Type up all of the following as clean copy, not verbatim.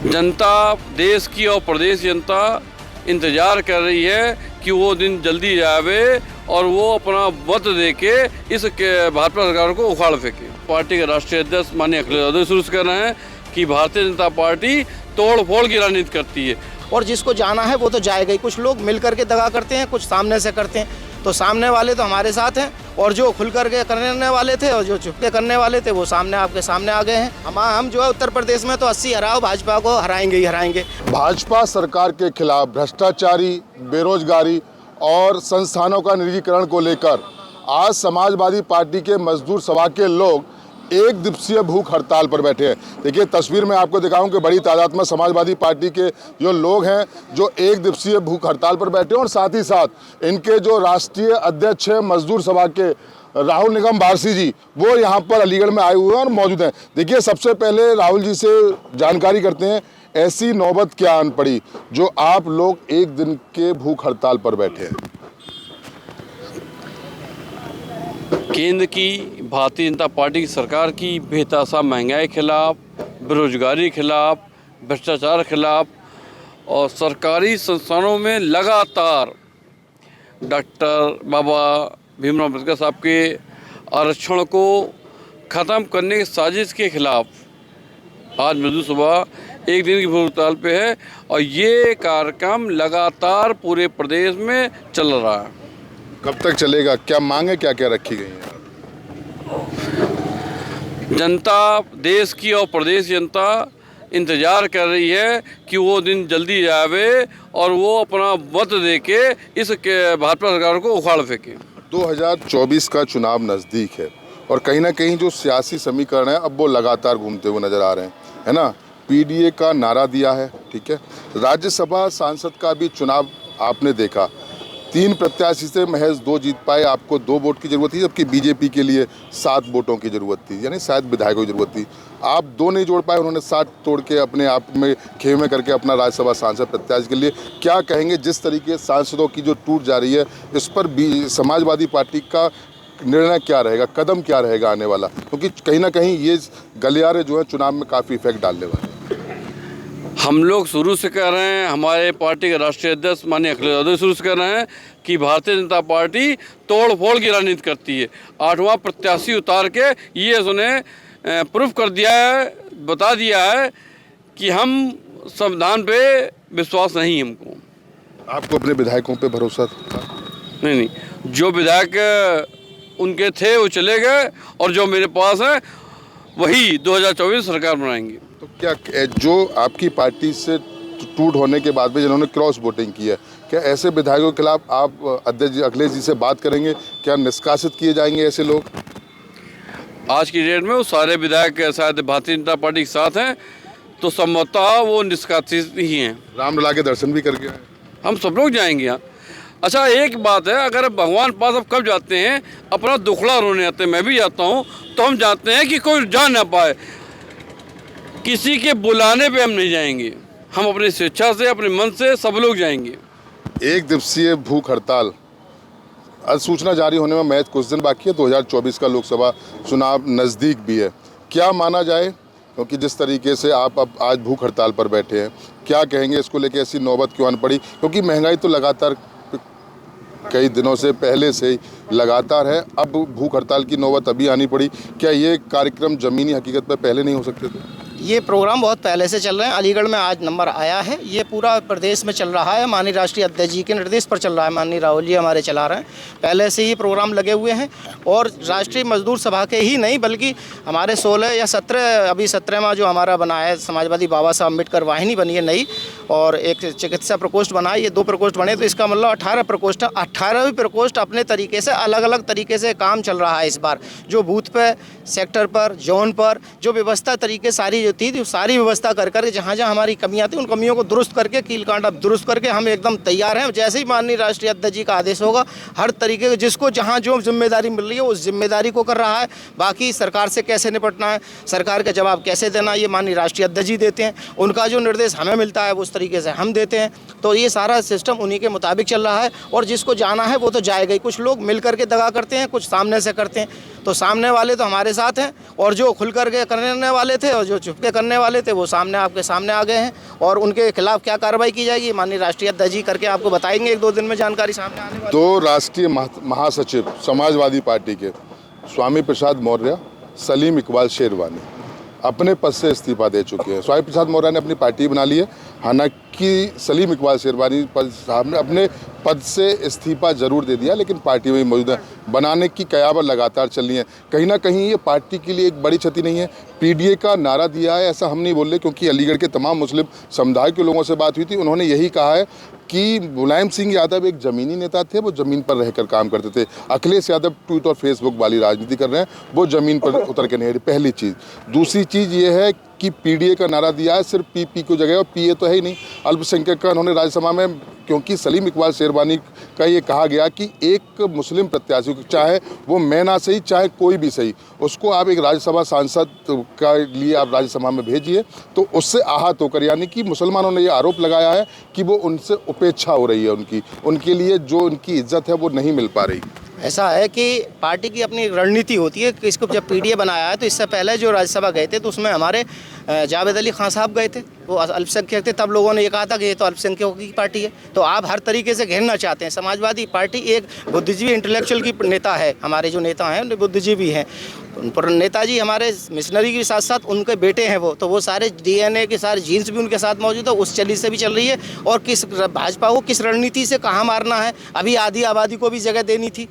जनता, देश की और प्रदेश जनता इंतज़ार कर रही है कि वो दिन जल्दी आवे और वो अपना वोट दे के इस भाजपा सरकार को उखाड़ फेंके। पार्टी के राष्ट्रीय अध्यक्ष माननीय अखिलेश यादव शुरू कर रहे हैं कि भारतीय जनता पार्टी तोड़ फोड़ की राजनीति करती है और जिसको जाना है वो तो जाएगा ही। कुछ लोग मिल करके दगा करते हैं, कुछ सामने से करते हैं। तो सामने वाले तो हमारे साथ हैं और जो खुल करके करने वाले थे और जो चुपके करने वाले थे वो सामने आपके सामने आ गए हैं। हम जो है उत्तर प्रदेश में तो 80 हराओ, भाजपा को हराएंगे ही हराएंगे। भाजपा सरकार के खिलाफ भ्रष्टाचारी, बेरोजगारी और संस्थानों का निजीकरण को लेकर आज समाजवादी पार्टी के मजदूर सभा के लोग एक दिवसीय भूख हड़ताल पर बैठे हैं। देखिए तस्वीर में आपको दिखाऊं कि बड़ी तादाद में समाजवादी पार्टी के जो लोग हैं जो एक दिवसीय भूख हड़ताल पर बैठे हैं और साथ ही साथ इनके जो राष्ट्रीय अध्यक्ष हैं मजदूर सभा के राहुल निगम बारसी जी, वो यहाँ पर अलीगढ़ में आए हुए हैं और मौजूद हैं। देखिए सबसे पहले राहुल जी से जानकारी करते हैं, ऐसी नौबत क्या आन पड़ी जो आप लोग एक दिन के भूख हड़ताल पर बैठे हैं? केंद्र की भारतीय जनता पार्टी की सरकार की बेतहाशा महंगाई खिलाफ, बेरोजगारी खिलाफ, भ्रष्टाचार खिलाफ और सरकारी संस्थानों में लगातार डॉक्टर बाबा भीमराव अम्बेडकर साहब के आरक्षण को ख़त्म करने की साजिश के खिलाफ आज मजदूर सभा एक दिन की भूख हड़ताल पे है और ये कार्यक्रम लगातार पूरे प्रदेश में चल रहा है। कब तक चलेगा? क्या मांगे क्या क्या रखी गई हैं? जनता, देश की और प्रदेश जनता इंतज़ार कर रही है कि वो दिन जल्दी आवे और वो अपना वोट दे के इस भाजपा सरकार को उखाड़ फेंके। 2024 का चुनाव नज़दीक है और कहीं ना कहीं जो सियासी समीकरण है अब वो लगातार घूमते हुए नजर आ रहे हैं, है ना। पीडीए का नारा दिया है, ठीक है। राज्यसभा सांसद का भी चुनाव आपने देखा, 3 प्रत्याशी से महज 2 जीत पाए। आपको 2 वोट की जरूरत थी, जबकि बीजेपी के लिए 7 वोटों की जरूरत थी, यानी 7 विधायकों की जरूरत थी। आप 2 नहीं जोड़ पाए, उन्होंने 7 तोड़ के अपने आप में खेमे करके अपना राज्यसभा सांसद प्रत्याशी के लिए। क्या कहेंगे जिस तरीके सांसदों की जो टूट जा रही है, इस पर समाजवादी पार्टी का निर्णय क्या रहेगा, कदम क्या रहेगा आने वाला? क्योंकि कहीं ना कहीं ये गलियारे जो है चुनाव में काफ़ी इफेक्ट डालने वाले हैं। हम लोग शुरू से कह रहे हैं, हमारे पार्टी के राष्ट्रीय अध्यक्ष माननीय अखिलेश यादव शुरू से कह रहे हैं कि भारतीय जनता पार्टी तोड़ फोड़ की राजनीति करती है। 8वां प्रत्याशी उतार के ये उन्हें प्रूफ कर दिया है, बता दिया है कि हम संविधान पे विश्वास नहीं है हमको। आपको अपने विधायकों पे भरोसा? नहीं, जो विधायक उनके थे वो चले गए और जो मेरे पास है वही 2024 सरकार बनाएंगे। तो क्या जो आपकी पार्टी से टूट होने के बाद भी जिन्होंने क्रॉस वोटिंग की है, क्या ऐसे विधायकों के खिलाफ आप अध्यक्ष अखिलेश जी से बात करेंगे? क्या निष्कासित किए जाएंगे ऐसे लोग? आज की डेट में वो सारे विधायक शायद भारतीय जनता पार्टी के साथ हैं, तो संभवतः वो निष्कासित ही हैं। रामलला के दर्शन भी करके आए? हम सब लोग जाएंगे यहाँ। अच्छा एक बात है, अगर भगवान पास अब कब जाते हैं, अपना दुखड़ा रोने आते हैं, मैं भी जाता हूँ, तो हम जाते हैं कि कोई जा ना पाए, किसी के बुलाने पे हम नहीं जाएंगे। हम अपनी स्वेच्छा से, अपने मन से सब लोग जाएंगे। एक दिवसीय भूख हड़ताल, अधिसूचना जारी होने में महज कुछ दिन बाकी है। 2024 का लोकसभा चुनाव नज़दीक भी है। क्या माना जाए, क्योंकि जिस तरीके से आप अब आज भूख हड़ताल पर बैठे हैं, क्या कहेंगे इसको लेके? ऐसी नौबत क्यों आन पड़ी? क्योंकि महंगाई तो लगातार कई दिनों से पहले से ही लगातार है, अब भूख हड़ताल की नौबत अभी आनी पड़ी। क्या ये कार्यक्रम ज़मीनी हकीकत पर पहले नहीं हो सकते थे? ये प्रोग्राम बहुत पहले से चल रहे हैं। अलीगढ़ में आज नंबर आया है, ये पूरा प्रदेश में चल रहा है। माननीय राष्ट्रीय अध्यक्ष जी के निर्देश पर चल रहा है, माननीय राहुल जी हमारे चला रहे हैं। पहले से ही प्रोग्राम लगे हुए हैं और राष्ट्रीय मजदूर सभा के ही नहीं बल्कि हमारे 16 या 17 अभी 17वां जो हमारा बना है समाजवादी बाबा साहब अम्बेडकर वाहिनी बनी है नई, और एक चिकित्सा प्रकोष्ठ बना है। ये 2 प्रकोष्ठ बने, तो इसका मतलब 18 प्रकोष्ठ। 18 प्रकोष्ठ अपने तरीके से अलग अलग तरीके से काम चल रहा है। इस बार जो बूथ पे, सेक्टर पर, जोन पर जो व्यवस्था तरीके सारी थी, तो सारी व्यवस्था कर करके जहाँ जहाँ हमारी कमियाँ थी उन कमियों को दुरुस्त करके, कील कांटा दुरुस्त करके हम एकदम तैयार हैं। जैसे ही माननीय राष्ट्रीय अध्यक्ष जी का आदेश होगा, हर तरीके के जिसको जहाँ जो जिम्मेदारी मिल रही है उस जिम्मेदारी को कर रहा है। बाकी सरकार से कैसे निपटना है, सरकार का जवाब कैसे देना, ये माननीय राष्ट्रीय अध्यक्ष जी देते हैं। उनका जो निर्देश हमें मिलता है वो उस तरीके से हम देते हैं। तो ये सारा सिस्टम उन्हीं के मुताबिक चल रहा है और जिसको जाना है वो तो जाएगा ही। कुछ लोग मिल करके दगा करते हैं, कुछ सामने से करते हैं। तो सामने वाले तो हमारे साथ हैं, और जो खुल करके करने वाले थे और जो छुप के करने वाले थे वो सामने आपके सामने आ गए हैं, और उनके खिलाफ क्या कार्रवाई की जाएगी माननीय राष्ट्रीय अध्यक्ष जी करके आपको बताएंगे 1-2 दिन में जानकारी सामने आने वाली। दो राष्ट्रीय महासचिव समाजवादी पार्टी के स्वामी प्रसाद मौर्य, सलीम इकबाल शेरवानी अपने पद से इस्तीफा दे चुके हैं। स्वामी प्रसाद मौर्य ने अपनी पार्टी बना ली है, हालांकि सलीम इकबाल शेरवानी साहब ने अपने पद से इस्तीफा जरूर दे दिया, लेकिन पार्टी में ही मौजूद है। बनाने की कयावत लगातार चल रही है। कहीं ना कहीं ये पार्टी के लिए एक बड़ी क्षति नहीं है। पीडीए का नारा दिया है ऐसा हम नहीं बोल रहे, क्योंकि अलीगढ़ के तमाम मुस्लिम समुदाय के लोगों से बात हुई थी, उन्होंने यही कहा है कि मुलायम सिंह यादव एक ज़मीनी नेता थे, वो ज़मीन पर रहकर काम करते थे। अखिलेश यादव ट्वीट और फेसबुक वाली राजनीति कर रहे हैं, वो ज़मीन पर उतर के नहीं रहे। पहली चीज़। दूसरी चीज़ ये है कि पीडीए का नारा दिया है सिर्फ पी की जगह, और पीए तो है ही नहीं। अल्पसंख्यक का उन्होंने राज्यसभा में, क्योंकि सलीम इकबाल शेरवानी का ये कहा गया कि एक मुस्लिम प्रत्याशी, चाहे वो मैं ना सही चाहे कोई भी सही, उसको आप एक राज्यसभा सांसद का लिए आप राज्यसभा में भेजिए, तो उससे आहत होकर, यानी कि मुसलमानों ने ये आरोप लगाया है कि वो उनसे उपेक्षा हो रही है, उनके लिए जो उनकी इज्जत है वो नहीं मिल पा रही। ऐसा है कि पार्टी की अपनी रणनीति होती है कि इसको जब पीडीए बनाया है तो इससे पहले जो राज्यसभा गए थे तो उसमें हमारे जावेद अली खान साहब गए थे, वो अल्पसंख्यक थे। तब लोगों ने ये कहा था कि ये तो अल्पसंख्यकों की पार्टी है, तो आप हर तरीके से घेरना चाहते हैं। समाजवादी पार्टी एक बुद्धिजीवी इंटेलेक्चुअल की नेता है, हमारे जो नेता हैं बुद्धिजीवी हैं। पर नेताजी हमारे मिशनरी के साथ साथ उनके बेटे हैं वो, तो वो सारे डीएनए के सारे जीन्स भी उनके साथ मौजूद है, उस चली से भी चल रही है। और किस भाजपा को किस रणनीति से कहाँ मारना है, अभी आधी आबादी को भी जगह देनी थी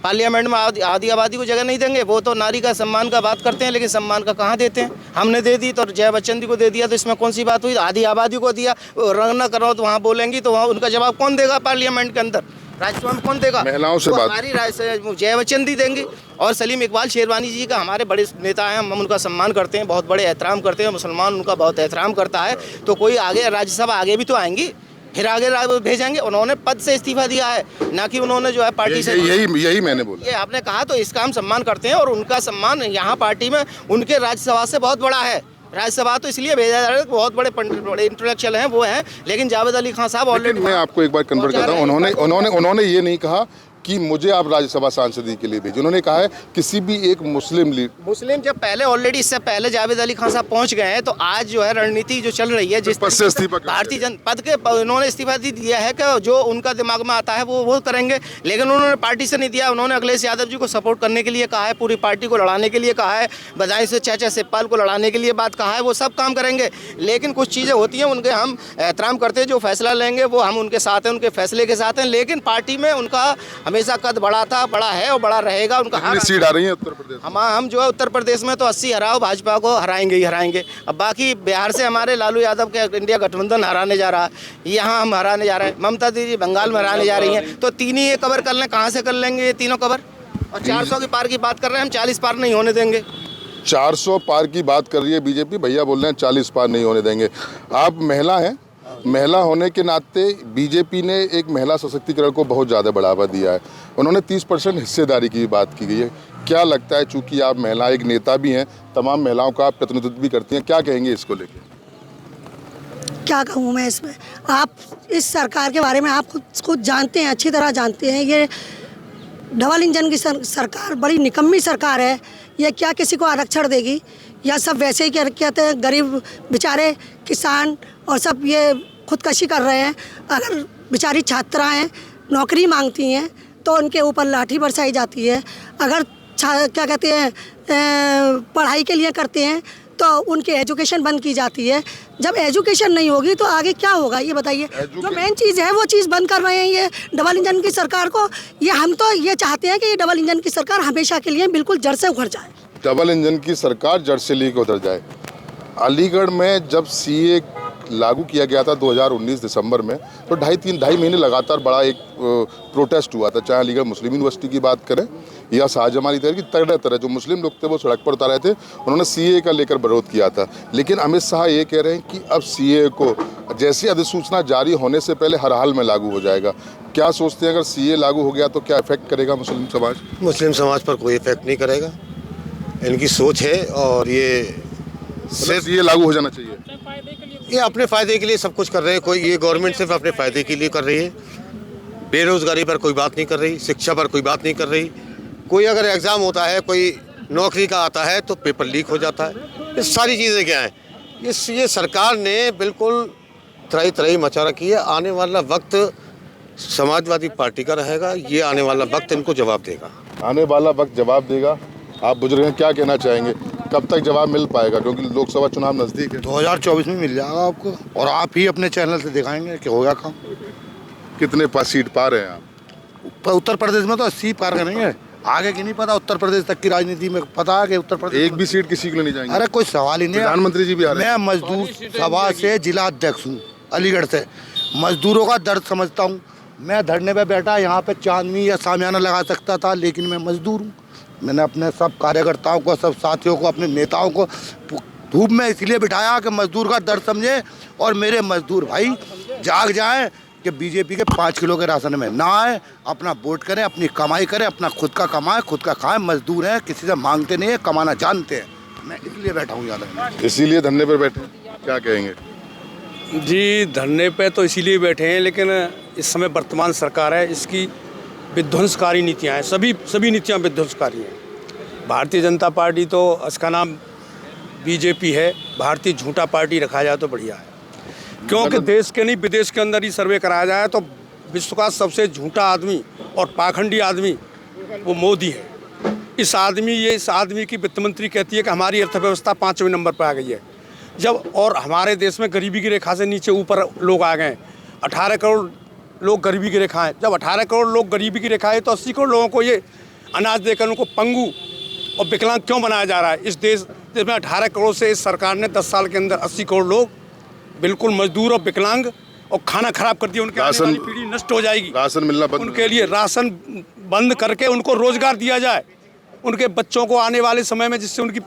पार्लियामेंट में, आधी आबादी को जगह नहीं देंगे। वो तो नारी का सम्मान का बात करते हैं, लेकिन सम्मान का कहाँ देते हैं। हमने दे दी तो जया बच्चन जी को दे दिया, तो इसमें कौन सी बात हुई। आधी आबादी को दिया, रंग ना करो तो वहाँ बोलेंगी, तो वहाँ उनका जवाब कौन देगा पार्लियामेंट के अंदर, राज्यसभा में कौन देगा। महिलाओं से तो बात, हमारी जया बच्चन दी देंगी। और सलीम इकबाल शेरवानी जी का हमारे बड़े नेता हैं, हम उनका सम्मान करते हैं, बहुत बड़े एहतराम करते हैं, मुसलमान उनका बहुत एहतराम करता है। तो कोई आगे राज्यसभा आगे भी तो आएंगी, फिर आगे भेजेंगे। उन्होंने पद से इस्तीफा दिया है, ना कि उन्होंने जो है पार्टी से। यही मैंने बोला, ये आपने कहा, तो इसका हम सम्मान करते हैं। और उनका सम्मान यहाँ पार्टी में उनके राज्यसभा से बहुत बड़ा है। राज्यसभा तो इसलिए भेजा जा रहा है, बहुत बड़े इंटेलेक्चुअल हैं वो हैं, लेकिन जावेद अली खान साहब ऑलरेडी। मैं आपको एक बार कन्वर्ट करता हूँ, उन्होंने ये नहीं कहा कि मुझे आप राज्यसभा सांसदी के लिए भेजिए, उन्होंने कहा है किसी भी एक मुस्लिम जब पहले ऑलरेडी इससे पहले जावेद अली खान साहब पहुंच गए हैं, तो आज जो है रणनीति जो चल रही है, जिस पद से इस्तीफा भारतीय जनता पद के उन्होंने इस्तीफा दिया है कि जो उनका दिमाग में आता है वो करेंगे, लेकिन उन्होंने पार्टी से नहीं दिया। उन्होंने अखिलेश यादव जी को सपोर्ट करने के लिए कहा है, पूरी पार्टी को लड़ाने के लिए कहा है, बधाई से चाचा शिवपाल को लड़ाने के लिए बात कहा है, वो सब काम करेंगे। लेकिन कुछ चीज़ें होती हैं उनके हम एहतराम करते हैं, जो फैसला लेंगे वो हम उनके साथ हैं, उनके फैसले के साथ हैं। लेकिन पार्टी में उनका हमेशा कद बड़ा था, बड़ा है और बड़ा रहेगा। उनका सीट आ रही है उत्तर प्रदेश, हम जो है उत्तर प्रदेश में तो 80 हराओ, भाजपा को हराएंगे ही हराएंगे। अब बाकी बिहार से हमारे लालू यादव के इंडिया गठबंधन हराने जा रहा है, यहाँ हम हराने जा रहे हैं। ममता दीदी बंगाल में हराने जा रही हैं, तो तीन ही ये कवर कर लें, कहाँ से कर लेंगे ये तीनों कवर। और 400 की पार की बात कर रहे हैं, हम 40 पार नहीं होने देंगे। 400 पार की बात कर रही है बीजेपी, भैया बोल रहे हैं 40 पार नहीं होने देंगे। आप महिला हैं, महिला होने के नाते बीजेपी ने एक महिला सशक्तिकरण को बहुत ज़्यादा बढ़ावा दिया है। उन्होंने 30% हिस्सेदारी की बात की गई है। क्या लगता है, चूंकि आप महिला एक नेता भी हैं, तमाम महिलाओं का आप प्रतिनिधित्व भी करती हैं, क्या कहेंगे इसको लेकर? क्या कहूँ मैं इसमें, आप इस सरकार के बारे में आप खुद जानते हैं, अच्छी तरह जानते हैं। ये डबल इंजन की सरकार बड़ी निकम्मी सरकार है। ये क्या किसी को आरक्षण देगी, या सब वैसे ही क्या कहते हैं, गरीब बेचारे किसान और सब ये खुदकशी कर रहे हैं। अगर बेचारी छात्राएं नौकरी मांगती हैं तो उनके ऊपर लाठी बरसाई जाती है। अगर क्या कहते हैं पढ़ाई के लिए करते हैं तो उनकी एजुकेशन बंद की जाती है। जब एजुकेशन नहीं होगी तो आगे क्या होगा ये बताइए। जो मेन चीज़ है वो चीज़ बंद कर रहे हैं ये डबल इंजन की सरकार को। ये हम तो ये चाहते हैं कि ये डबल इंजन की सरकार हमेशा के लिए बिल्कुल जड़ से उखड़ जाए। डबल इंजन की सरकार जड़ से लेकर उतर जाए। अलीगढ़ में जब सीए लागू किया गया था 2019 दिसंबर में, तो ढाई महीने लगातार बड़ा एक प्रोटेस्ट हुआ था। चाहे अलीगढ़ मुस्लिम यूनिवर्सिटी की बात करें या शाहजहां तरह की तरह जो मुस्लिम लोग थे वो सड़क पर उतारे थे, उन्होंने सीए का लेकर विरोध किया था। लेकिन अमित शाह ये कह रहे हैं कि अब सीए को जैसी अधिसूचना जारी होने से पहले हर हाल में लागू हो जाएगा। क्या सोचते हैं, अगर सीए लागू हो गया तो क्या इफेक्ट करेगा मुस्लिम समाज? मुस्लिम समाज पर कोई इफेक्ट नहीं करेगा, इनकी सोच है। और ये सिर्फ ये लागू हो जाना चाहिए, ये अपने फ़ायदे के लिए सब कुछ कर रहे हैं। कोई ये गवर्नमेंट सिर्फ अपने फ़ायदे के लिए कर रही है। बेरोज़गारी पर कोई बात नहीं कर रही, शिक्षा पर कोई बात नहीं कर रही, कोई अगर एग्ज़ाम होता है, कोई नौकरी का आता है तो पेपर लीक हो जाता है। ये सारी चीज़ें क्या हैं, ये सरकार ने बिल्कुल त्राही त्राही मचा रखी है। आने वाला वक्त समाजवादी पार्टी का रहेगा, ये आने वाला वक्त इनको जवाब देगा। आने वाला वक्त जवाब देगा। आप बुजुर्ग हैं, क्या कहना चाहेंगे, कब तक जवाब मिल पाएगा, क्योंकि लोकसभा चुनाव नज़दीक है? 2024 में मिल जाएगा आपको, और आप ही अपने चैनल से दिखाएंगे कि होगा काम। कितने सीट पा रहे हैं आप? उत्तर प्रदेश में तो 80 पार करेंगे, आगे की नहीं पता। उत्तर प्रदेश तक की राजनीति में पता है कि उत्तर प्रदेश एक भी सीट किसी को ले नहीं जाएंगे? अरे कोई सवाल ही नहीं है। प्रधानमंत्री जी भी आ रहे हैं। मैं मजदूर सभा से जिला अध्यक्ष हूँ, अलीगढ़ से। मजदूरों का दर्द समझता हूँ। मैं धरने पे बैठा यहाँ पे चांदनी या सामियाना लगा सकता था, लेकिन मैं मजदूर हूँ। मैंने अपने सब कार्यकर्ताओं को, सब साथियों को, अपने नेताओं को धूप में इसलिए बिठाया कि मजदूर का दर्द समझे, और मेरे मजदूर भाई जाग जाएं कि बीजेपी के 5 किलो के राशन में ना आए, अपना वोट करें, अपनी कमाई करें, अपना खुद का कमाएं, खुद का खाएं। मजदूर हैं, किसी से मांगते नहीं है, कमाना जानते हैं। मैं इसलिए बैठा हूँ यहाँ, इसीलिए धरने पर बैठे, क्या कहेंगे? जी, धरने पे तो इसीलिए बैठे हैं, लेकिन इस समय वर्तमान सरकार है, इसकी विध्वंसकारी नीतियाँ हैं। सभी नीतियाँ विध्वंसकारी हैं। भारतीय जनता पार्टी तो इसका नाम बीजेपी है, भारतीय झूठा पार्टी रखा जाए तो बढ़िया है, क्योंकि देश के नहीं विदेश के अंदर ही सर्वे कराया जाए तो विश्व का सबसे झूठा आदमी और पाखंडी आदमी वो मोदी है। इस आदमी की वित्त मंत्री कहती है कि हमारी अर्थव्यवस्था 5वें नंबर पर आ गई है, जब और हमारे देश में गरीबी की रेखा से नीचे ऊपर लोग आ गए। 18 करोड़ लोग गरीबी की रेखा हैं। जब 18 करोड़ लोग गरीबी की रेखा है तो 80 करोड़ लोगों को ये अनाज देकर उनको पंगु और विकलांग क्यों बनाया जा रहा है? इस देश में 18 करोड़ से इस सरकार ने 10 साल के अंदर 80 करोड़ लोग बिल्कुल मजदूर और विकलांग और खाना खराब कर दिया। उनकी आने वाली पीढ़ी नष्ट हो जाएगी। राशन मिलना बंद, उनके लिए राशन बंद करके उनको रोजगार दिया जाए, उनके बच्चों को आने वाले समय में, जिससे उनकी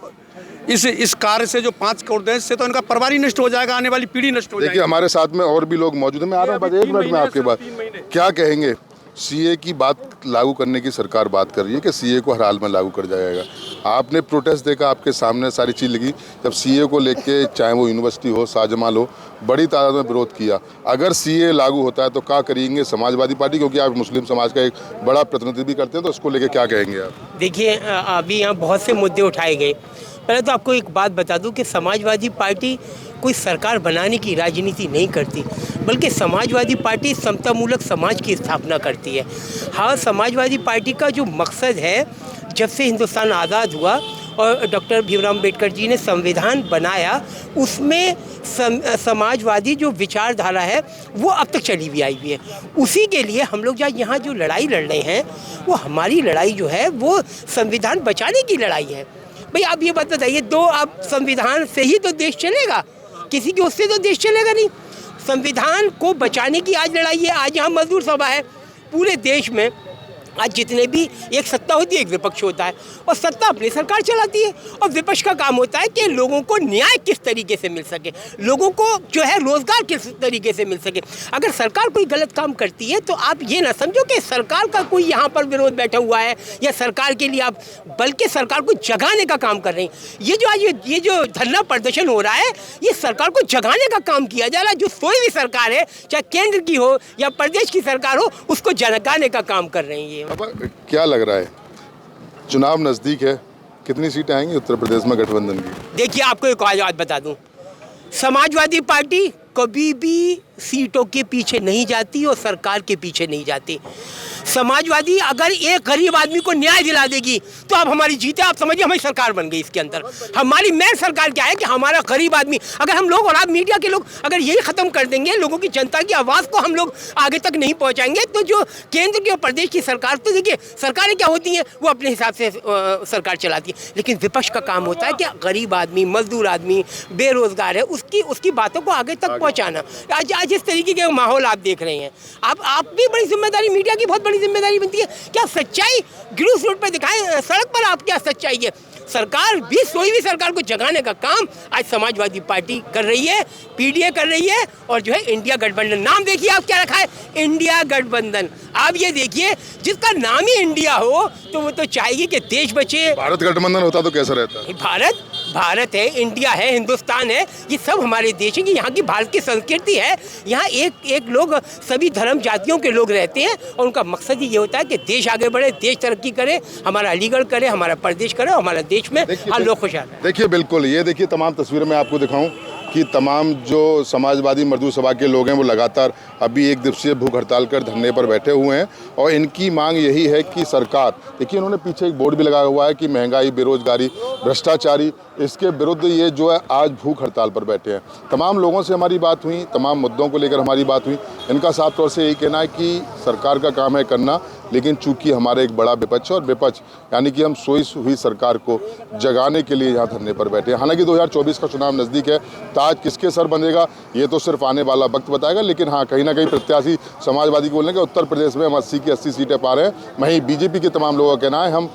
इस कार्य से जो 5 करोड़ देश से तो उनका परिवार ही नष्ट हो जाएगा, आने वाली पीढ़ी नष्ट हो जाएगी। देखिए हमारे साथ में और भी लोग मौजूद हैं। मैं आ रहा हूँ, बस 1 मिनट में आपके पास। क्या कहेंगे, सीए की बात लागू करने की सरकार बात कर रही है कि सीए को हर हाल में लागू कर जाएगा। आपने प्रोटेस्ट देखा, आपके सामने सारी चीज़ लगी। जब सीए को लेके, चाहे वो यूनिवर्सिटी हो, शाहजमाल हो, बड़ी तादाद में विरोध किया। अगर सीए लागू होता है तो क्या करेंगे समाजवादी पार्टी, क्योंकि आप मुस्लिम समाज का एक बड़ा प्रतिनिधि भी करते हैं, तो उसको लेके क्या कहेंगे आप? देखिए, अभी यहाँ बहुत से मुद्दे उठाए गए। पहले तो आपको एक बात बता दूं कि समाजवादी पार्टी कोई सरकार बनाने की राजनीति नहीं करती, बल्कि समाजवादी पार्टी समतामूलक समाज की स्थापना करती है। हाँ, समाजवादी पार्टी का जो मकसद है, जब से हिंदुस्तान आज़ाद हुआ और डॉक्टर भीमराव अम्बेडकर जी ने संविधान बनाया, उसमें समाजवादी जो विचारधारा है वो अब तक चली भी आई हुई है। उसी के लिए हम लोग यहाँ जो लड़ाई लड़ रहे हैं, वो हमारी लड़ाई जो है वो संविधान बचाने की लड़ाई है। भाई आप ये बात बताइए, आप संविधान से ही तो देश चलेगा, किसी के उससे तो देश चलेगा नहीं। संविधान को बचाने की आज लड़ाई है। आज यहाँ मजदूर सभा है। पूरे देश में आज जितने भी, एक सत्ता होती है, एक विपक्ष होता है, और सत्ता अपनी सरकार चलाती है, और विपक्ष का काम होता है कि लोगों को न्याय किस तरीके से मिल सके, लोगों को जो है रोजगार किस तरीके से मिल सके। अगर सरकार कोई गलत काम करती है तो आप ये ना समझो कि सरकार का कोई यहाँ पर विरोध बैठा हुआ है या सरकार के लिए आप, बल्कि सरकार को जगाने का काम कर रहे हैं। ये जो आज ये जो धरना प्रदर्शन हो रहा है, ये सरकार को जगाने का काम किया जा रहा है। जो कोई भी सरकार है, चाहे केंद्र की हो या प्रदेश की सरकार हो, उसको जगाने का काम कर रहे हैं। अब क्या लग रहा है, चुनाव नजदीक है, कितनी सीटें आएंगी उत्तर प्रदेश में गठबंधन की? देखिए, आपको एक बात बता दूं, समाजवादी पार्टी कभी भी सीटों के पीछे नहीं जाती और सरकार के पीछे नहीं जाती। समाजवादी अगर एक गरीब आदमी को न्याय दिला देगी तो आप हमारी जीत है, आप समझिए हमारी सरकार बन गई। इसके अंदर हमारी मेन सरकार क्या है कि हमारा गरीब आदमी, अगर हम लोग और आप मीडिया के लोग अगर यही ख़त्म कर देंगे, लोगों की जनता की आवाज़ को हम लोग आगे तक नहीं पहुंचाएंगे, तो जो केंद्र की और प्रदेश की सरकार, तो देखिए सरकारें क्या होती हैं, वो अपने हिसाब से सरकार चलाती है, लेकिन विपक्ष का काम होता है कि गरीब आदमी, मजदूर आदमी, बेरोजगार है, उसकी बातों को आगे तक पहुँचाना। आज इस तरीके के माहौल आप देख रहे हैं, आप भी बड़ी जिम्मेदारी, मीडिया की बहुत बड़ी जिम्मेदारी बनती है। क्या सच्चाई ग्राउंड रूट पे दिखाएं, सड़क पर आप क्या सच्चाई है। सरकार भी, कोई भी सरकार को जगाने का काम आज समाजवादी पार्टी कर रही है, पीडीए कर रही है, और जो है इंडिया गठबंधन। नाम देखिए आप क्या रखा है, इंडिया गठबंधन। आप ये देखिए, जिसका नाम ही इंडिया हो तो वो तो चाहेगी कि देश बचे। भारत गठबंधन होता तो कैसा रहता? भारत भारत है, इंडिया है, हिंदुस्तान है, ये सब हमारे देश हैं। यहाँ की भारत की संस्कृति है। यहाँ एक लोग, सभी धर्म जातियों के लोग रहते हैं और उनका मकसद ही ये होता है कि देश आगे बढ़े, देश तरक्की करे, हमारा अलीगढ़ करे, हमारा प्रदेश करे, हमारा देश में हर लोग खुशहाल रहे। देखिए बिल्कुल, ये देखिए तमाम तस्वीरें मैं आपको दिखाऊं कि तमाम जो समाजवादी मजदूर सभा के लोग हैं वो लगातार अभी एक दिवसीय भूख हड़ताल कर धरने पर बैठे हुए हैं और इनकी मांग यही है कि सरकार, देखिए उन्होंने पीछे एक बोर्ड भी लगाया हुआ है कि महंगाई, बेरोजगारी, भ्रष्टाचारी, इसके विरुद्ध ये जो है आज भूख हड़ताल पर बैठे हैं। तमाम लोगों से हमारी बात हुई, तमाम मुद्दों को लेकर हमारी बात हुई। इनका साफ तौर से यही कहना है कि सरकार का काम है करना, लेकिन चूंकि हमारा एक बड़ा विपक्ष है और विपक्ष यानी कि हम सोई हुई सरकार को जगाने के लिए यहाँ धरने पर बैठे हैं। हालांकि 2024 का चुनाव नज़दीक है, ताज किसके सर बनेगा ये तो सिर्फ आने वाला वक्त बताएगा, लेकिन हाँ कहीं ना कहीं प्रत्याशी समाजवादी को बोलेंगे उत्तर प्रदेश में हम 80 की 80 सीटें पा रहे हैं। वहीं बीजेपी के तमाम लोगों का कहना है हम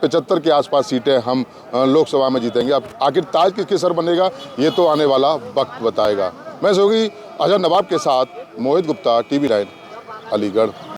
75 के आसपास सीटें हम लोकसभा में जीतेंगे। अब आखिर ताज किसके सर बनेगा ये तो आने वाला वक्त बताएगा। मैं सोगी अजहर नवाब के साथ मोहित गुप्ता, TV9 अलीगढ़।